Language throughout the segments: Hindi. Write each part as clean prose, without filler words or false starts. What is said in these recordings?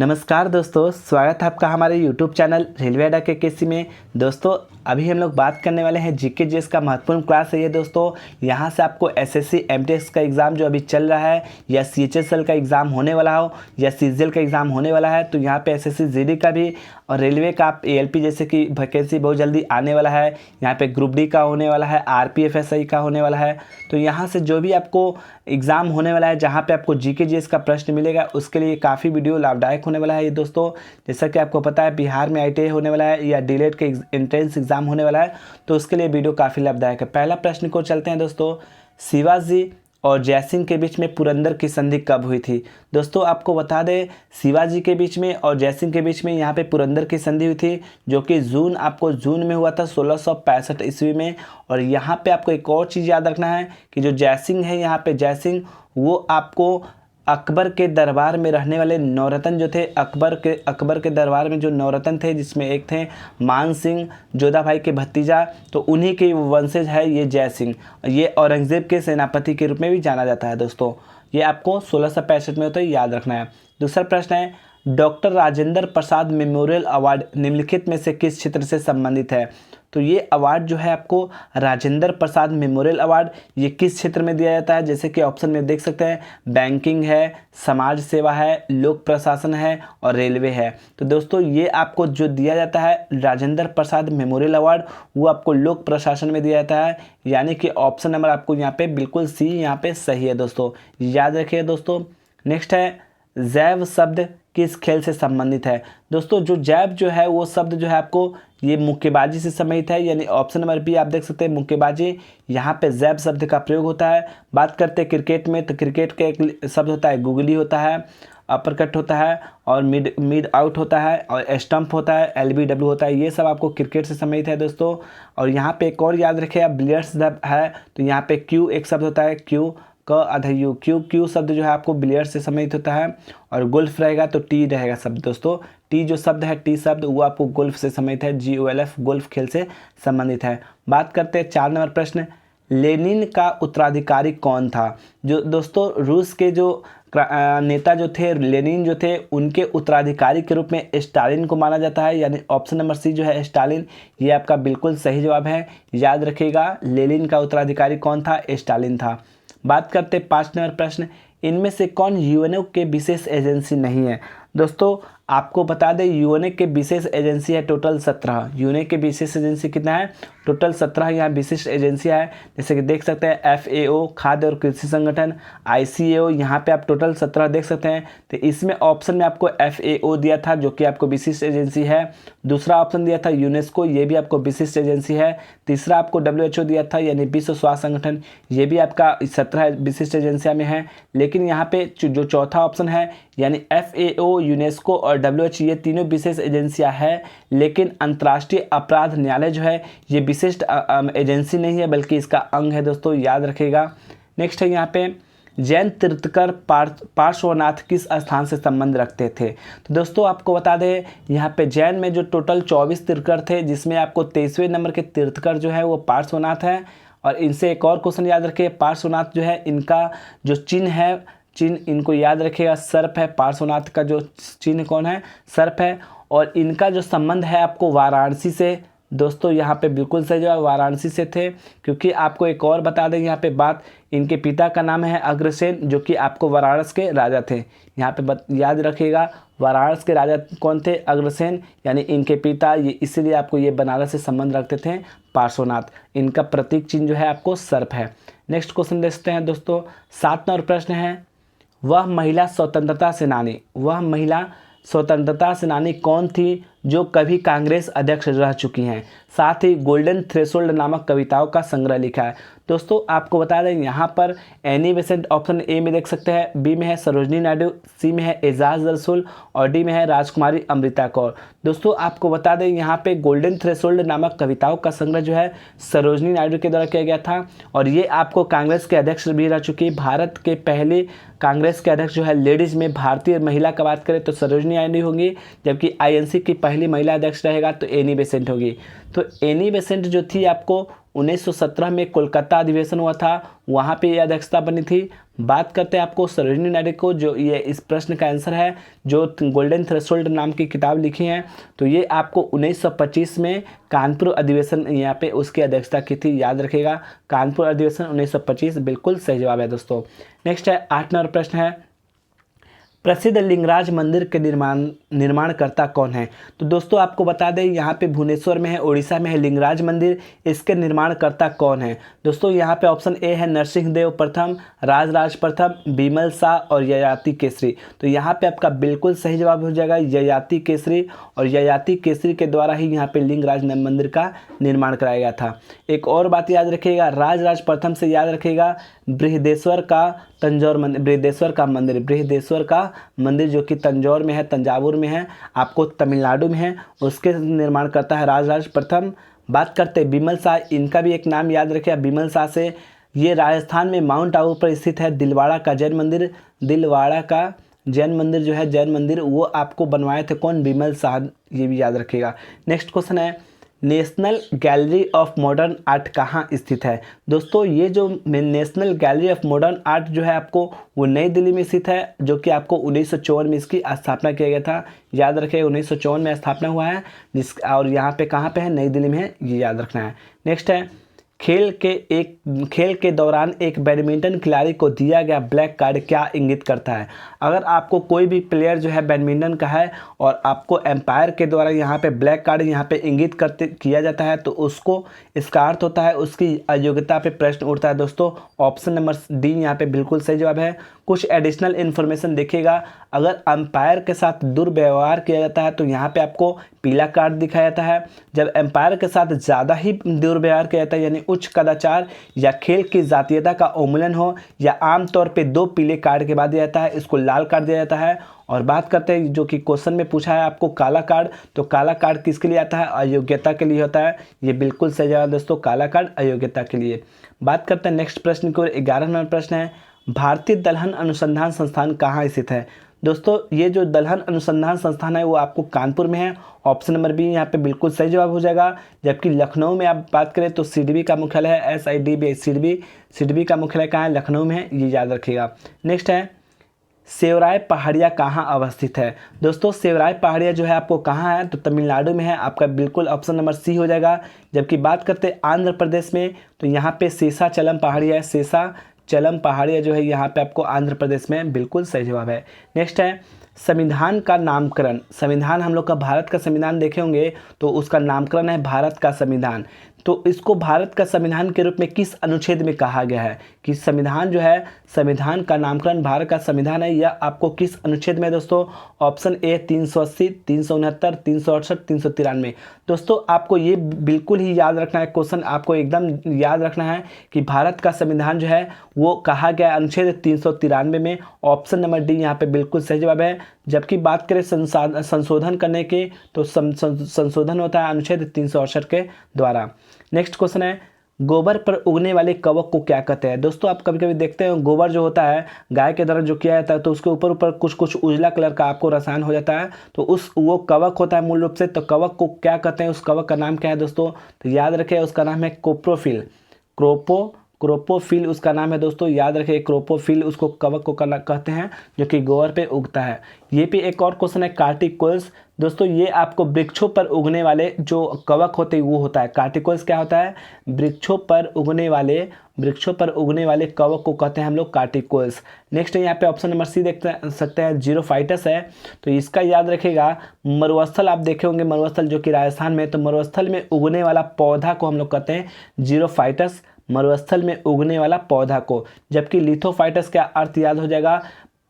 नमस्कार दोस्तों, स्वागत है आपका हमारे YouTube चैनल रेलवे अड्डा के केसी में। दोस्तों अभी हम लोग बात करने वाले हैं जीके जीएस का महत्वपूर्ण क्लास है ये दोस्तों। यहाँ से आपको एसएससी एमटीएस का एग्ज़ाम जो अभी चल रहा है या सीएचएसएल का एग्ज़ाम होने वाला हो या सीजीएल का एग्ज़ाम होने वाला है, तो यहाँ पे एसएससी जीडी का भी और रेलवे का एएलपी जैसे कि वैकेंसी बहुत जल्दी आने वाला है। यहाँ पे ग्रुप डी का होने वाला है, आरपीएफएसआई का होने वाला है। तो यहाँ से जो भी आपको एग्ज़ाम होने वाला है जहाँ पे आपको जीके जीएस का प्रश्न मिलेगा, उसके लिए काफ़ी वीडियो लाभदायक होने वाला है ये दोस्तों। जैसा कि आपको पता है बिहार में आईटीआई होने वाला है या डीएलएड के एंट्रेंस एग्ज़ाम होने वाला है, तो उसके लिए वीडियो काफ़ी लाभदायक है। पहला प्रश्न को चलते हैं दोस्तों, शिवाजी और जयसिंह के बीच में पुरंदर की संधि कब हुई थी? दोस्तों आपको बता दें, शिवाजी के बीच में और जयसिंह के बीच में यहाँ पे पुरंदर की संधि हुई थी, जो कि जून में हुआ था 1665 ईस्वी में। और यहाँ पे आपको एक और चीज़ याद रखना है कि जो जयसिंह है, यहाँ पे जयसिंह वो आपको अकबर के दरबार में रहने वाले नौरत्न जो थे, अकबर के दरबार में जो नौरत्न थे, जिसमें एक थे मान सिंह जोधा भाई के भतीजा, तो उन्हीं के वंशज है ये जयसिंह। ये औरंगजेब के सेनापति के रूप में भी जाना जाता है दोस्तों। ये आपको 1665 में होता है, याद रखना है। दूसरा प्रश्न है, doctor Rajendra Prasad memorial award निम्नलिखित में से किस क्षेत्र से संबंधित है? तो ये अवार्ड जो है आपको राजेंद्र प्रसाद मेमोरियल अवार्ड, ये किस क्षेत्र में दिया जाता है? जैसे कि ऑप्शन में देख सकते हैं, बैंकिंग है, समाज सेवा है, लोक प्रशासन है और रेलवे है। तो दोस्तों ये आपको जो दिया जाता है राजेंद्र प्रसाद मेमोरियल अवार्ड, वो आपको लोक प्रशासन में दिया जाता है, यानी कि ऑप्शन नंबर आपको यहाँ पे बिल्कुल सी यहाँ पे सही है दोस्तों, याद रखिए दोस्तों। नेक्स्ट है, जैव शब्द किस खेल से संबंधित है? दोस्तों जो जैव जो है वो शब्द जो है आपको ये मुक्केबाजी से संबंधित है, यानी ऑप्शन नंबर बी आप देख सकते हैं मुक्केबाजी, यहाँ पे जैव शब्द का प्रयोग होता है। बात करते हैं क्रिकेट में, तो क्रिकेट का एक शब्द होता है गुगली होता है, अपर कट होता है और मिड आउट होता है और स्टंप होता है, एलबीडब्ल्यू होता है। ये सब आपको क्रिकेट से संबंधित है दोस्तों। और यहाँ पे एक और याद रखिए आप, बिलियर्ड्स है, तो यहाँ पे क्यू एक शब्द होता है, क्यू क आधा यू, क्यू शब्द जो है आपको बिलियर्ड से संबंधित होता है। और गोल्फ रहेगा तो टी रहेगा शब्द दोस्तों, टी जो शब्द है टी शब्द वो आपको गोल्फ से संबंधित है, GOLF गोल्फ खेल से संबंधित है। बात करते हैं 4 नंबर प्रश्न, लेनिन का उत्तराधिकारी कौन था? जो दोस्तों रूस के जो नेता जो थे लेनिन जो थे, उनके उत्तराधिकारी के रूप में स्टालिन को माना जाता है, यानी ऑप्शन नंबर सी जो है स्टालिन, ये आपका बिल्कुल सही जवाब है। याद रखिएगा लेनिन का उत्तराधिकारी कौन था? स्टालिन था। बात करते 5 नंबर प्रश्न, इनमें से कौन यूएनओ के विशेष एजेंसी नहीं है? दोस्तों आपको बता दें यूएनओ के विशेष एजेंसी है टोटल 17। यूएनओ के विशेष एजेंसी कितना है? टोटल 17 यहाँ विशिष्ट एजेंसियाँ है। जैसे कि देख सकते हैं FAO खाद्य और कृषि संगठन, ICAO, यहाँ पे आप टोटल 17 देख सकते हैं। तो इसमें ऑप्शन में आपको FAO दिया था जो कि आपको विशिष्ट एजेंसी है। दूसरा ऑप्शन दिया था यूनेस्को, ये भी आपको विशिष्ट एजेंसी है। तीसरा आपको WHO दिया था, यानी विश्व स्वास्थ्य संगठन, ये भी आपका 17 विशिष्ट एजेंसियाँ में है। लेकिन यहाँ पे जो चौथा ऑप्शन है, यानी FAO, यूनेस्को और WHO, ये तीनों विशेष एजेंसियां हैं। लेकिन अंतर्राष्ट्रीय अपराध न्यायालय जो है ये विशिष्ट एजेंसी नहीं है, बल्कि इसका अंग है दोस्तों, याद रखिएगा। नेक्स्ट है यहाँ पे, जैन तीर्थकर पार्श्वनाथ किस स्थान से संबंध रखते थे? तो दोस्तों आपको बता दें यहाँ पे जैन में जो टोटल 24 तीर्थकर थे, जिसमें आपको 23वें नंबर के तीर्थकर जो है वो पार्श्वनाथ है। और इनसे एक और क्वेश्चन याद रखिए, पार्श्वनाथ जो है इनका जो चिन्ह है, चिन्ह इनको याद रखिएगा सर्प है। पार्श्वनाथ का जो चिन्ह कौन है? सर्प है। और इनका जो संबंध है आपको वाराणसी से, दोस्तों यहाँ पे बिल्कुल सही जवाब वाराणसी से थे। क्योंकि आपको एक और बता दें यहाँ पे बात, इनके पिता का नाम है अग्रसेन, जो कि आपको वाराणसी के राजा थे। यहाँ पे याद रखिएगा वाराणसी के राजा कौन थे? अग्रसेन, यानी इनके पिता, ये इसीलिए आपको ये बनारस से संबंध रखते थे पार्श्वनाथ। इनका प्रतीक चिन्ह जो है आपको सर्प है। नेक्स्ट क्वेश्चन देखते हैं दोस्तों, 7 नंबर प्रश्न है, वह महिला स्वतंत्रता सेनानी कौन थी जो कभी कांग्रेस अध्यक्ष रह चुकी हैं? साथ ही गोल्डन थ्रेशोल्ड नामक कविताओं का संग्रह लिखा है। दोस्तों आपको बता दें यहाँ पर एनी बेसेंट ऑप्शन ए में देख सकते हैं, बी में है सरोजनी नायडू, सी में है एजाज रसूल और डी में है राजकुमारी अमृता कौर। दोस्तों आपको बता दें यहाँ पे गोल्डन थ्रेशोल्ड नामक कविताओं का संग्रह जो है सरोजनी नायडू के द्वारा किया गया था। और ये आपको कांग्रेस के अध्यक्ष भी रह चुकी है। भारत के पहले कांग्रेस के अध्यक्ष जो है लेडीज़ में भारतीय महिला का बात करें तो सरोजनी नायडू होंगी, जबकि INC की पहली महिला अध्यक्ष रहेगा तो एनी बेसेंट होगी। तो एनी बेसेंट जो थी आपको 1917 में कोलकाता अधिवेशन हुआ था, वहाँ पे ये अध्यक्षता बनी थी। बात करते हैं आपको सरोजिनी नायडू को, जो ये इस प्रश्न का आंसर है, जो गोल्डन थ्रेशोल्ड नाम की किताब लिखी है, तो ये आपको 1925 में कानपुर अधिवेशन यहाँ पे उसकी अध्यक्षता की थी, याद रखिएगा। कानपुर अधिवेशन 1925 बिल्कुल सही जवाब है दोस्तों। नेक्स्ट है 8 नंबर प्रश्न है, प्रसिद्ध लिंगराज मंदिर के निर्माणकर्ता कौन है? तो दोस्तों आपको बता दें, यहाँ पे भुवनेश्वर में है, उड़ीसा में है लिंगराज मंदिर। इसके निर्माणकर्ता कौन है? दोस्तों यहाँ पे ऑप्शन ए है नरसिंह देव प्रथम, राजराज प्रथम, बिमल शाह और ययाति केसरी। तो यहाँ पे आपका बिल्कुल सही जवाब हो जाएगा ययाति केसरी, और ययाति केसरी के द्वारा ही यहाँ पे लिंगराज मंदिर का निर्माण कराया गया था। एक और बात याद रखिएगा, राजराज प्रथम से याद रखिएगा बृहदेश्वर का तंजौर मंदिर, बृहदेश्वर का मंदिर जो कि तंजौर में है, तंजावुर में है, आपको तमिलनाडु में है, उसके निर्माण करता है राजराज प्रथम। बात करते हैं बिमल शाह, इनका भी एक नाम याद रखिए बिमल शाह से। ये राजस्थान में माउंट आबू पर स्थित है दिलवाड़ा का जैन मंदिर, दिलवाड़ा का जैन मंदिर जो है, जैन मंदिर, वो आपको बनवाए थे कौन? बिमल शाह, ये भी याद रखिएगा। नेक्स्ट क्वेश्चन है, national gallery of modern art कहाँ स्थित है? दोस्तों ये जो national gallery of modern art जो है आपको, वो नई दिल्ली में स्थित है, जो कि आपको 1954 में इसकी स्थापना किया गया था। याद रखें 1954 में स्थापना हुआ है, और यहाँ पे कहाँ पे है? नई दिल्ली में है, ये याद रखना है। नेक्स्ट है, खेल के दौरान एक बैडमिंटन खिलाड़ी को दिया गया ब्लैक कार्ड क्या इंगित करता है? अगर आपको कोई भी प्लेयर जो है बैडमिंटन का है और आपको एम्पायर के द्वारा यहाँ पे ब्लैक कार्ड यहाँ पे इंगित किया जाता है, तो उसको इसका अर्थ होता है उसकी अयोग्यता पे प्रश्न उठता है दोस्तों। ऑप्शन नंबर डी यहाँ पे बिल्कुल सही जवाब है। कुछ एडिशनल इन्फॉर्मेशन देखिएगा, अगर अंपायर के साथ दुर्व्यवहार किया जाता है तो यहाँ पे आपको पीला कार्ड दिखाया जाता है। जब एम्पायर के साथ ज़्यादा ही दुर्व्यवहार किया जाता है, यानी उच्च कदाचार या खेल की जातीयता का उल्लंघन हो, या आमतौर पे 2 पीले कार्ड के बाद दिया जाता है, इसको लाल कार्ड दिया जाता है। और बात करते हैं जो कि क्वेश्चन में पूछा है आपको काला कार्ड, तो काला कार्ड किसके लिए आता है? अयोग्यता के लिए होता है। ये बिल्कुल सही जवाब दोस्तों, काला कार्ड अयोग्यता के लिए। बात करते हैं नेक्स्ट प्रश्न की ओर। 11 नंबर प्रश्न है, भारतीय दलहन अनुसंधान संस्थान कहाँ स्थित है? दोस्तों ये जो दलहन अनुसंधान संस्थान है वो आपको कानपुर में है। ऑप्शन नंबर बी यहाँ पे बिल्कुल सही जवाब हो जाएगा। जबकि लखनऊ में आप बात करें तो सिडबी का मुख्यालय है, SIDB सिडबी का मुख्यालय कहाँ है? लखनऊ में है, ये याद रखिएगा। नेक्स्ट है, सेवराय पहाड़िया कहाँ अवस्थित है? दोस्तों सेवराय पहाड़िया जो है आपको कहाँ है? तो तमिलनाडु में है, आपका बिल्कुल ऑप्शन नंबर सी हो जाएगा। जबकि बात करते हैं आंध्र प्रदेश में, तो यहाँ पे शेषाचलम पहाड़िया है, शेषाचलम पहाड़िया जो है यहाँ पे आपको आंध्र प्रदेश में, बिल्कुल सही जवाब है। नेक्स्ट है, संविधान का नामकरण, संविधान हम लोग का भारत का संविधान देखे होंगे, तो उसका नामकरण है भारत का संविधान। तो इसको भारत का संविधान के रूप में किस अनुच्छेद में कहा गया है? कि संविधान जो है, संविधान का नामकरण भारत का संविधान है, यह आपको किस अनुच्छेद में दोस्तों? Option A 380, 369, 368, 393। दोस्तों आपको ये बिल्कुल ही याद रखना है, क्वेश्चन आपको एकदम याद रखना है कि भारत का संविधान जो है वो कहा गया अनुच्छेद 393 में। ऑप्शन नंबर डी यहाँ पे बिल्कुल सही जवाब है। जबकि बात करें संशोधन करने के, तो संशोधन होता है अनुच्छेद 368 के द्वारा। नेक्स्ट क्वेश्चन है, गोबर पर उगने वाले कवक को क्या कहते हैं? दोस्तों आप कभी कभी देखते हैं गोबर जो होता है गाय के द्वारा जो किया जाता है, तो उसके ऊपर कुछ उजला कलर का आपको रसायन हो जाता है, तो वो कवक होता है मूल रूप से। तो कवक को क्या कहते हैं? उस कवक का नाम क्या है दोस्तों? तो याद रखें उसका नाम है कोप्रोफिल, क्रोपोफिल उसका नाम है दोस्तों, याद रखें क्रोपोफिल उसको कवक को कहते हैं जो कि गोबर पे उगता है। ये भी एक और क्वेश्चन है, कार्टिकोल्स। दोस्तों ये आपको वृक्षों पर उगने वाले जो कवक होते हैं वो होता है कार्टिकोल्स। क्या होता है? वृक्षों पर उगने वाले कवक को कहते हैं हम लोग कार्टिकोल्स। नेक्स्ट यहाँ पे ऑप्शन नंबर सी देख सकते हैं, जीरोफाइटस है। तो इसका याद रखेगा, मरुस्थल आप देखे होंगे, मरुस्थल जो कि राजस्थान में, तो मरुस्थल में उगने वाला पौधा को हम लोग कहते हैं जीरोफाइटस, मरुस्थल में उगने वाला पौधा को। जबकि लिथोफाइटस का अर्थ याद हो जाएगा,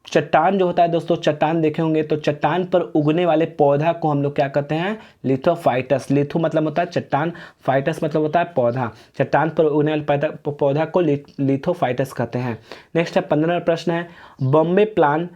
चट्टान जो होता है दोस्तों, चट्टान देखे होंगे, तो चट्टान पर उगने वाले पौधा को हम लोग क्या कहते हैं? लिथोफाइटस। लिथो मतलब होता है चट्टान, फाइटस मतलब होता है पौधा। चट्टान पर उगने वाले पौधा को लिथोफाइटस कहते हैं। नेक्स्ट है 15वां प्रश्न है, बॉम्बे प्लान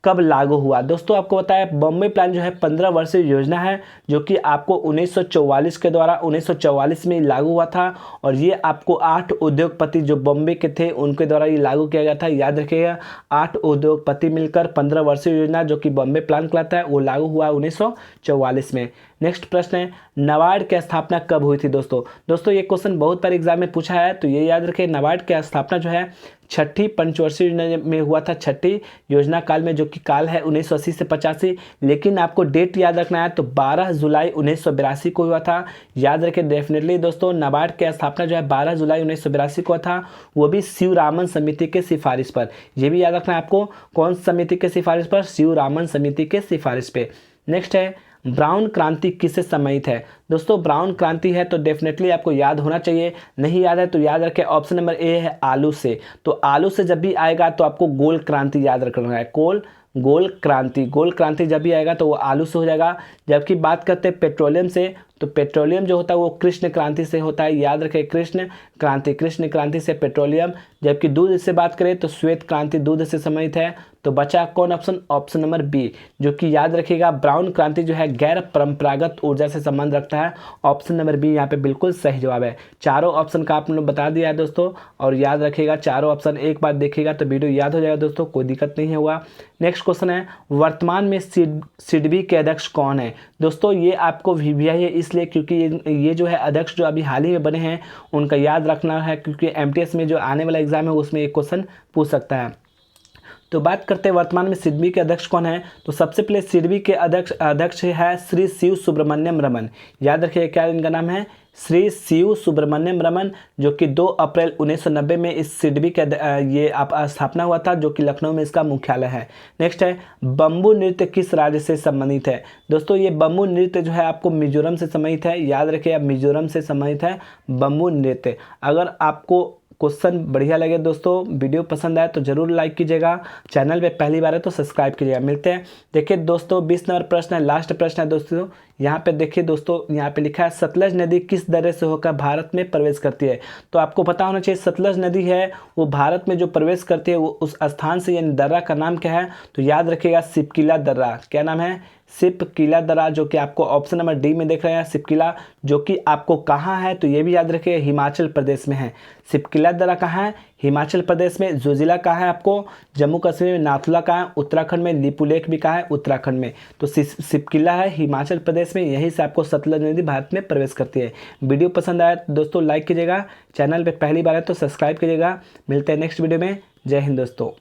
कब लागू हुआ? दोस्तों आपको बताया बॉम्बे प्लान जो है 15 वर्षीय योजना है जो कि आपको 1944 के द्वारा 1944 में लागू हुआ था और ये आपको 8 उद्योगपति जो बॉम्बे के थे उनके द्वारा ये लागू किया गया था। याद रखिएगा 8 उद्योगपति मिलकर 15 वर्षीय योजना जो कि बॉम्बे प्लान कहलाता है वो लागू हुआ 1944 में। नेक्स्ट प्रश्न है नाबार्ड की स्थापना कब हुई थी? दोस्तों ये क्वेश्चन बहुत बार एग्जाम में पूछा है, तो ये याद रखें नाबार्ड की स्थापना जो है छठी पंचवर्षीय योजना में हुआ था, छठी योजना काल में, जो कि काल है 1980 से 85। लेकिन आपको डेट याद रखना है तो 12 जुलाई 1982 को हुआ था। याद रखें डेफिनेटली दोस्तों नाबार्ड की स्थापना जो है 12 जुलाई 1982 को था, वो भी शिवरामन समिति के सिफारिश पर। यह भी याद रखना है आपको, कौन समिति के सिफारिश पर? शिवरामन समिति के सिफारिश पे। नेक्स्ट है ब्राउन क्रांति किससे संबंधित है? दोस्तों ब्राउन क्रांति है तो डेफिनेटली आपको याद होना चाहिए, नहीं याद है तो याद रखें ऑप्शन नंबर ए है आलू से। तो आलू से जब भी आएगा तो आपको गोल क्रांति याद रखना है, गोल क्रांति जब भी आएगा तो वो आलू से हो जाएगा। जबकि बात करते हैं पेट्रोलियम से, तो पेट्रोलियम जो होता है वो कृष्ण क्रांति से होता है। याद रखें कृष्ण क्रांति से पेट्रोलियम। जबकि दूध से बात करें तो श्वेत क्रांति दूध से संबंधित है। तो बचा कौन ऑप्शन? ऑप्शन नंबर बी, जो कि याद रखिएगा ब्राउन क्रांति जो है गैर परंपरागत ऊर्जा से संबंध रखता है। ऑप्शन नंबर बी यहाँ पे बिल्कुल सही जवाब है। चारों ऑप्शन का आप लोग बता दिया है दोस्तों, और याद रखिएगा चारों ऑप्शन एक बार देखिएगा तो वीडियो याद हो जाएगा दोस्तों, कोई दिक्कत नहीं होगा। नेक्स्ट क्वेश्चन है वर्तमान में सिडबी के अध्यक्ष कौन है? दोस्तों ये आपको वीवीआई है इसलिए क्योंकि ये जो है अध्यक्ष जो अभी हाल ही में बने हैं उनका याद रखना है, क्योंकि एमटीएस में जो आने वाला एग्जाम है उसमें एक क्वेश्चन पूछ सकता है। तो बात करते हैं वर्तमान में सिडबी के अध्यक्ष कौन है? तो सबसे पहले सिडबी के अध्यक्ष है श्री शिव सुब्रमण्यम रमन। याद रखिए क्या इनका नाम है? श्री शिव सुब्रमण्यम रमन, जो कि 2 अप्रैल 1990 में इस सिडबी के ये स्थापना हुआ था, जो कि लखनऊ में इसका मुख्यालय है। नेक्स्ट है बम्बू नृत्य किस राज्य से संबंधित है? दोस्तों ये बम्बू नृत्य जो है आपको मिजोरम से संबंधित है। याद रखिए मिजोरम से संबंधित है बम्बू नृत्य। अगर आपको क्वेश्चन बढ़िया लगे दोस्तों, वीडियो पसंद आए तो जरूर लाइक कीजिएगा, चैनल पे पहली बार है तो सब्सक्राइब कीजिएगा। मिलते हैं। देखिए दोस्तों 20 नंबर प्रश्न है, लास्ट प्रश्न है दोस्तों। यहाँ पे देखिए दोस्तों, यहाँ पे लिखा है सतलज नदी किस दर्रे से होकर भारत में प्रवेश करती है? तो आपको पता होना चाहिए सतलज नदी है वो भारत में जो प्रवेश करती है वो उस स्थान से, यानी दर्रा का नाम क्या है? तो याद रखिएगा सिपकिला दर्रा। क्या नाम है? सिपकिला दर्रा, जो कि आपको ऑप्शन नंबर डी में देख रहे हैं सिपकिला, जो कि आपको कहाँ है? तो ये भी याद रखिए हिमाचल प्रदेश में है। सिपकिला दर्रा कहाँ है? हिमाचल प्रदेश में। जोजिला कहाँ है? आपको जम्मू कश्मीर में। नाथुला कहाँ है? उत्तराखंड में। लिपुलेख भी कहाँ है? उत्तराखंड में। तो सिपकिला है हिमाचल प्रदेश में, यहीं से आपको सतलज नदी भारत में प्रवेश करती है। वीडियो पसंद आया तो दोस्तों लाइक कीजिएगा, चैनल पे पहली बार है तो सब्सक्राइब कीजिएगा। मिलते हैं नेक्स्ट वीडियो में। जय हिंद दोस्तों।